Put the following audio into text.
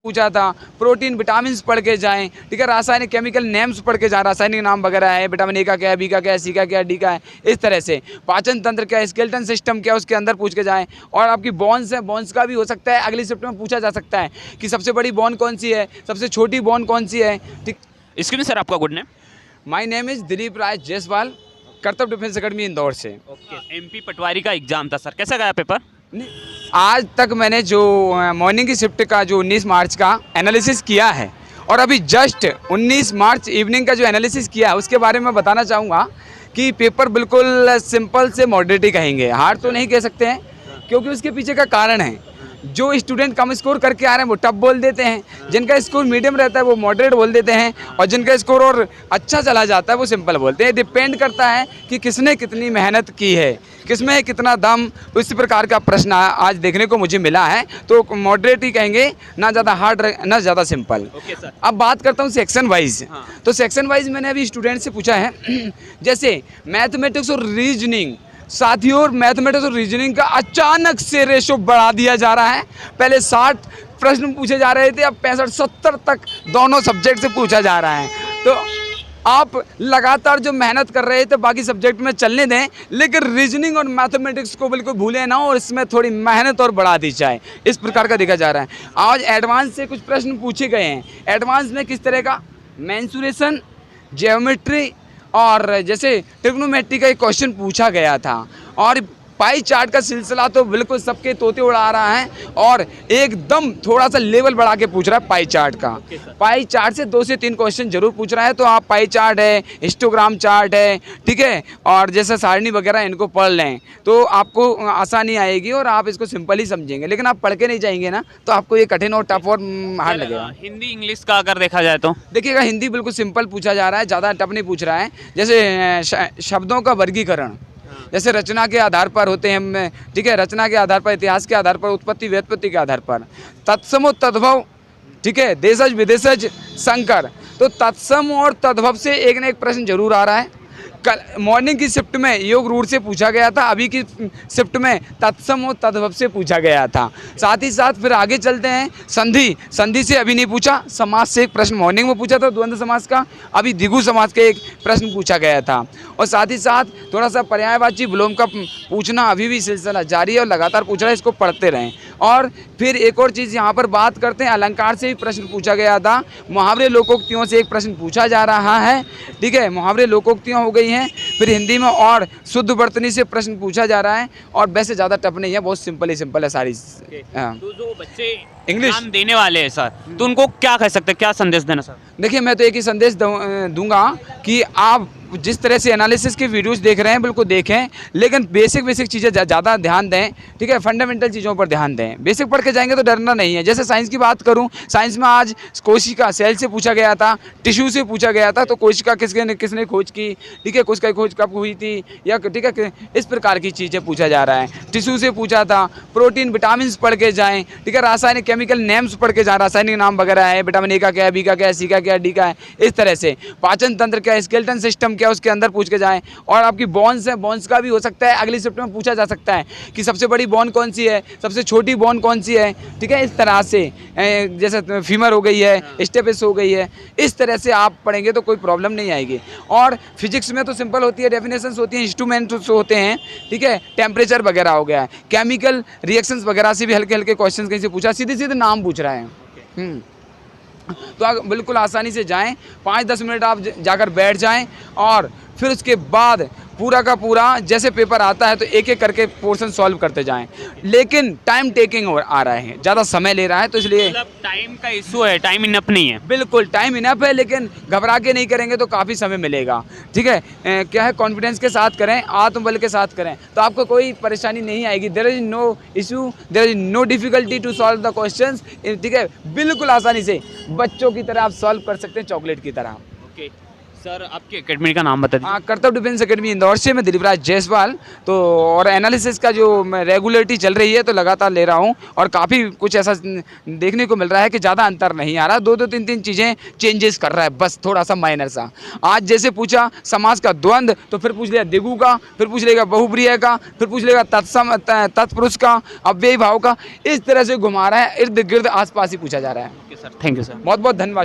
पूछा था, protein vitamin पढ़ के जाएं, ठीक है, रासायनिक केमिकल नेम्स पढ़ के जाएं, रासायनिक नाम वगैरह है, विटामिन ए का क्या है, बी का क्या है, सी का क्या है, डी का है, इस तरह से पाचन तंत्र क्या है, स्केलेटन सिस्टम क्या है, उसके अंदर पूछ के जाएं। और आपकी बोन्स है, बोन्स का भी हो सकता है अगली शिफ्ट में पूछा जा सकता है कि सबसे बड़ी बोन कौन सी है, सबसे छोटी बोन कौन सी है। ठीक, इसके लिए सर आपका good name? My name is Dilip Rai Jaiswal, Kartavya defence academy Indore से। एमपी पटवारी का एग्जाम था सर, कैसा गया पेपर? नहीं, आज तक मैंने जो मॉर्निंग की शिफ्ट का जो 19 मार्च का एनालिसिस किया है और अभी जस्ट 19 मार्च इवनिंग का जो एनालिसिस किया है उसके बारे में बताना चाहूँगा कि पेपर बिल्कुल सिंपल से मॉडरेट ही कहेंगे, हार्ड तो नहीं कह सकते हैं, क्योंकि उसके पीछे का कारण है जो स्टूडेंट कम स्कोर करके आ रहे हैं वो टफ बोल देते हैं, जिनका स्कोर मीडियम रहता है वो मॉडरेट बोल देते हैं, और जिनका स्कोर और अच्छा चला जाता है वो सिंपल बोलते हैं। डिपेंड करता है कि किसने कितनी मेहनत की है, किसमें है कितना दम। इस प्रकार का प्रश्न आज देखने को मुझे मिला है, तो मॉडरेट ही कहेंगे, ना ज़्यादा हार्ड ना ज़्यादा सिंपल। अब बात करता हूँ सेक्शन वाइज। तो सेक्शन वाइज मैंने अभी स्टूडेंट से पूछा है जैसे मैथमेटिक्स और रीजनिंग, साथियों और मैथमेटिक्स और रीजनिंग का अचानक से रेशो बढ़ा दिया जा रहा है। पहले 60 प्रश्न पूछे जा रहे थे, अब 65-70 तक दोनों सब्जेक्ट से पूछा जा रहा है। तो आप लगातार जो मेहनत कर रहे थे बाकी सब्जेक्ट में चलने दें, लेकिन रीजनिंग और मैथमेटिक्स को बिल्कुल भूलें ना, और इसमें थोड़ी मेहनत और बढ़ा दी जाए, इस प्रकार का देखा जा रहा है। आज एडवांस से कुछ प्रश्न पूछे गए हैं। एडवांस में किस तरह का, मेंसुरेशन, ज्योमेट्री और जैसे ट्रिग्नोमेट्री का एक क्वेश्चन पूछा गया था, और पाई चार्ट का सिलसिला तो बिल्कुल सबके तोते उड़ा रहा है, और एकदम थोड़ा सा लेवल बढ़ा के पूछ रहा है पाई चार्ट का। पाई चार्ट से 2 से 3 क्वेश्चन जरूर पूछ रहा है, तो आप पाई चार्ट है, हिस्टोग्राम चार्ट है, ठीक है, और जैसे सारणी वगैरह इनको पढ़ लें तो आपको आसानी आएगी और आप इसको सिंपल ही समझेंगे। लेकिन आप पढ़ के नहीं जाएंगे ना तो आपको ये कठिन और टफ और हार्ड लगेगा। हिंदी इंग्लिश का अगर देखा जाए तो देखिएगा, हिंदी बिल्कुल सिंपल पूछा जा रहा है, ज़्यादा टफ नहीं पूछ रहा है। जैसे शब्दों का वर्गीकरण, जैसे रचना के आधार पर होते हैं, ठीक है, रचना के आधार पर, इतिहास के आधार पर, उत्पत्ति व्युत्पत्ति के आधार पर, तत्सम और तद्भव, ठीक है, देशज विदेशज संकर। तो तत्सम और तद्भव से एक न एक प्रश्न जरूर आ रहा है। कल मॉर्निंग की शिफ्ट में योग रूढ़ से पूछा गया था, अभी की शिफ्ट में तत्सम और तद्भव से पूछा गया था। साथ ही साथ फिर आगे चलते हैं, संधि, संधि से अभी नहीं पूछा, समास से एक प्रश्न मॉर्निंग में पूछा था द्वंद्व समास का, अभी द्विगु समास का एक प्रश्न पूछा गया था। और साथ ही साथ थोड़ा सा पर्यायवाची विलोम का पूछना अभी भी सिलसिला जारी है और लगातार पूछ रहा है, इसको पढ़ते रहें। और फिर एक और चीज़ यहाँ पर बात करते हैं, अलंकार से भी प्रश्न पूछा गया था, मुहावरे लोकोक्तियों से एक प्रश्न पूछा जा रहा है, ठीक है, मुहावरे लोकोक्तियाँ हो गई हैं। फिर हिंदी में और शुद्ध वर्तनी से प्रश्न पूछा जा रहा है, और वैसे ज़्यादा टफ नहीं है, बहुत सिंपल है सारी। तो जो बच्चे इंग्लिश देने वाले हैं सर, तो उनको क्या कह सकते हैं, क्या संदेश देना सर? देखिए, मैं तो एक ही संदेश दूंगा कि आप जिस तरह से एनालिसिस के वीडियोस देख रहे हैं बिल्कुल देखें, लेकिन बेसिक चीज़ें ज़्यादा ध्यान दें, ठीक है, फंडामेंटल चीज़ों पर ध्यान दें। बेसिक पढ़ के जाएंगे तो डरना नहीं है। जैसे साइंस की बात करूं, साइंस में आज कोशिका सेल से पूछा गया था, टिश्यू से पूछा गया था, तो कोशिका किसने खोज की, ठीक है, कोशिका की खोज कब हुई थी, या ठीक है, इस प्रकार की चीज़ें पूछा जा रहा है। टिश्यू से पूछा था, प्रोटीन विटामिन पढ़ के जाएँ, ठीक है, रासायनिक केमिकल नेम्स पढ़ के जाएँ, रासायनिक नाम वगैरह है, विटामिन ए का क्या है, बी का क्या है, सी का क्या है, डी का है, इस तरह से पाचन तंत्र क्या है, स्केलेटन सिस्टम क्या है, उसके अंदर पूछ के जाएं। और आपकी बोन्स है, बोन्स का भी हो सकता है अगली शिफ्ट में पूछा जा सकता है कि सबसे बड़ी बोन कौन सी है, सबसे छोटी बोन कौन सी है, ठीक है, इस तरह से जैसे फीमर हो गई है, स्टेपिस हो गई है, इस तरह से आप पढ़ेंगे तो कोई प्रॉब्लम नहीं आएगी। और फिजिक्स में तो सिंपल होती है, डेफिनेशंस होती हैं, इंस्ट्रूमेंट्स होते हैं, ठीक है, टेम्परेचर वगैरह हो गया है, केमिकल रिएक्शंस वगैरह से भी हल्के हल्के क्वेश्चन कहीं से पूछा, सीधे नाम पूछ रहा है। तो आप बिल्कुल आसानी से जाएं, 5-10 मिनट आप जाकर बैठ जाएं, और फिर उसके बाद पूरा का पूरा जैसे पेपर आता है तो एक एक करके पोर्शन सॉल्व करते जाएं। लेकिन टाइम टेकिंग आ रहा है, ज़्यादा समय ले रहा है, तो इसलिए मतलब टाइम का इशू है, टाइम इनफ नहीं है। बिल्कुल टाइम इनफ है, लेकिन घबरा के नहीं करेंगे तो काफ़ी समय मिलेगा, ठीक है। क्या है, कॉन्फिडेंस के साथ करें, आत्मबल के साथ करें, तो आपको कोई परेशानी नहीं आएगी। There is no issue, there is no difficulty to solve the questions, ठीक है, बिल्कुल आसानी से बच्चों की तरह आप सॉल्व कर सकते हैं, चॉकलेट की तरह। ओके सर आपकी एकेडमी का नाम बता दीजिए। कर्तव्य डिफेंस एकेडमी इंदौर से मैं दिलीप राज जायसवाल। तो और एनालिसिस का जो रेगुलरिटी चल रही है तो लगातार ले रहा हूँ और काफ़ी कुछ ऐसा देखने को मिल रहा है कि ज़्यादा अंतर नहीं आ रहा, दो दो तीन तीन चीज़ें चेंजेस कर रहा है, बस थोड़ा सा माइनर सा। आज जैसे पूछा समाज का द्वंद्व तो फिर पूछ लिया दिगु का, फिर पूछ लेगा बहुप्रिय का, फिर पूछ लेगा तत्पुरुष का, अव्ययी भाव का, इस तरह से घुमा रहा है, इर्द गिर्द आसपास ही पूछा जा रहा है। Okay sir, thank you sir. बहुत बहुत धन्यवाद।